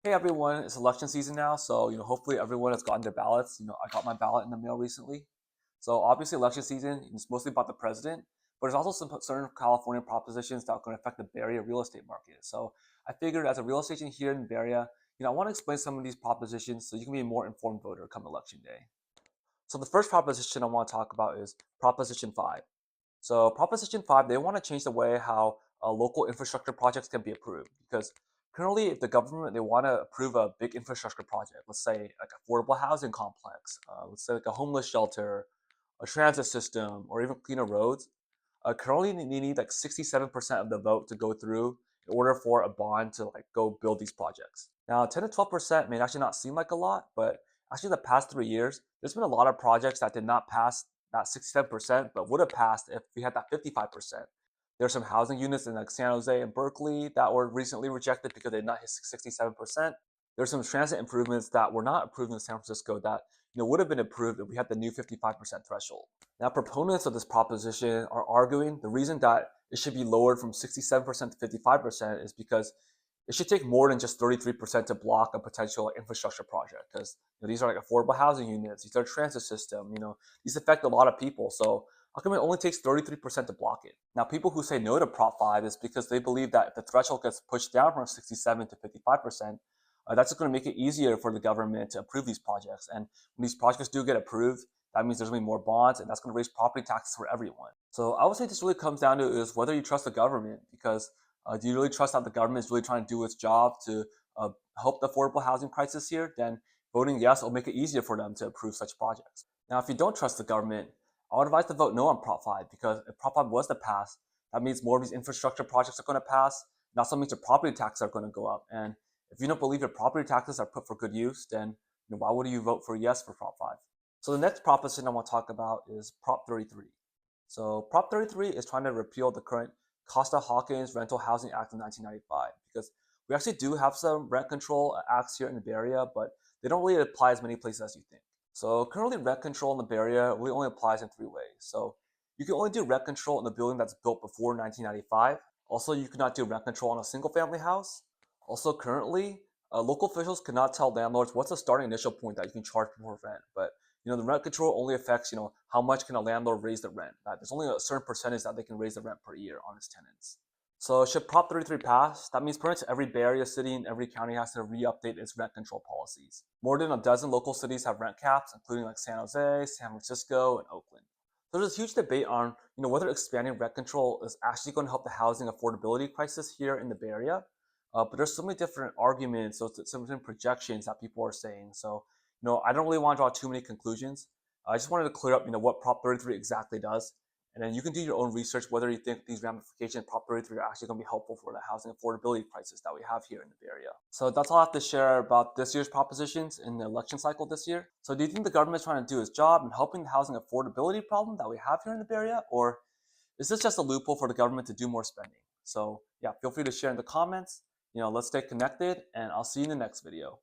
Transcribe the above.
Hey everyone, it's election season now, so hopefully everyone has gotten their ballots. I got my ballot in the mail recently. So obviously election season is mostly about the president, but there's also some certain California propositions that are going to affect the Bay Area real estate market. So I figured as a real estate agent here in the Bay Area, I want to explain some of these propositions so you can be a more informed voter come election day. So the first proposition I want to talk about is Proposition 5. So Proposition 5, they want to change the way how local infrastructure projects can be approved because currently if the government, they want to approve a big infrastructure project, let's say like affordable housing complex, let's say like a homeless shelter, a transit system, or even cleaner roads, currently they need like 67% of the vote to go through in order for a bond to like go build these projects. Now, 10 to 12% may actually not seem like a lot, but actually the past 3 years, there's been a lot of projects that did not pass that 67%, but would have passed if we had that 55%. There's some housing units in like San Jose and Berkeley that were recently rejected because they did not hit 67%. There's some transit improvements that were not approved in San Francisco that would have been approved if we had the new 55% threshold. Now, proponents of this proposition are arguing the reason that it should be lowered from 67% to 55% is because it should take more than just 33% to block a potential infrastructure project because these are like affordable housing units, these are transit system, these affect a lot of people. So how come it only takes 33% to block it? Now, people who say no to Prop 5 is because they believe that if the threshold gets pushed down from 67 to 55%, that's going to make it easier for the government to approve these projects. And when these projects do get approved, that means there's going to be more bonds, and that's going to raise property taxes for everyone. So I would say this really comes down to is whether you trust the government, because do you really trust that the government is really trying to do its job to help the affordable housing crisis here? Then voting yes will make it easier for them to approve such projects. Now, if you don't trust the government, I would advise to vote no on Prop 5 because if Prop 5 was to pass, that means more of these infrastructure projects are going to pass. And also means your property taxes are going to go up. And if you don't believe your property taxes are put for good use, then why would you vote for yes for Prop 5? So the next proposition I want to talk about is Prop 33. So Prop 33 is trying to repeal the current Costa-Hawkins Rental Housing Act of 1995 because we actually do have some rent control acts here in the Bay Area, but they don't really apply as many places as you think. So currently rent control in the Bay Area really only applies in three ways. So you can only do rent control in a building that's built before 1995. Also, you cannot do rent control on a single family house. Also, currently, local officials cannot tell landlords what's the starting initial point that you can charge for rent. But the rent control only affects how much can a landlord raise the rent. There's only a certain percentage that they can raise the rent per year on its tenants. So should Prop 33 pass, that means pretty much every Bay Area city and every county has to re-update its rent control policies. More than a dozen local cities have rent caps, including like San Jose, San Francisco, and Oakland. So there's a huge debate on whether expanding rent control is actually going to help the housing affordability crisis here in the Bay Area. But there's so many different arguments, so some different projections that people are saying. So I don't really want to draw too many conclusions. I just wanted to clear up what Prop 33 exactly does, and then you can do your own research whether you think these ramifications of Prop 33 are actually going to be helpful for the housing affordability crisis that we have here in the Bay Area. So that's all I have to share about this year's propositions in the election cycle this year. So do you think the government is trying to do its job in helping the housing affordability problem that we have here in the Bay Area, or is this just a loophole for the government to do more spending? So yeah, feel free to share in the comments. Let's stay connected, and I'll see you in the next video.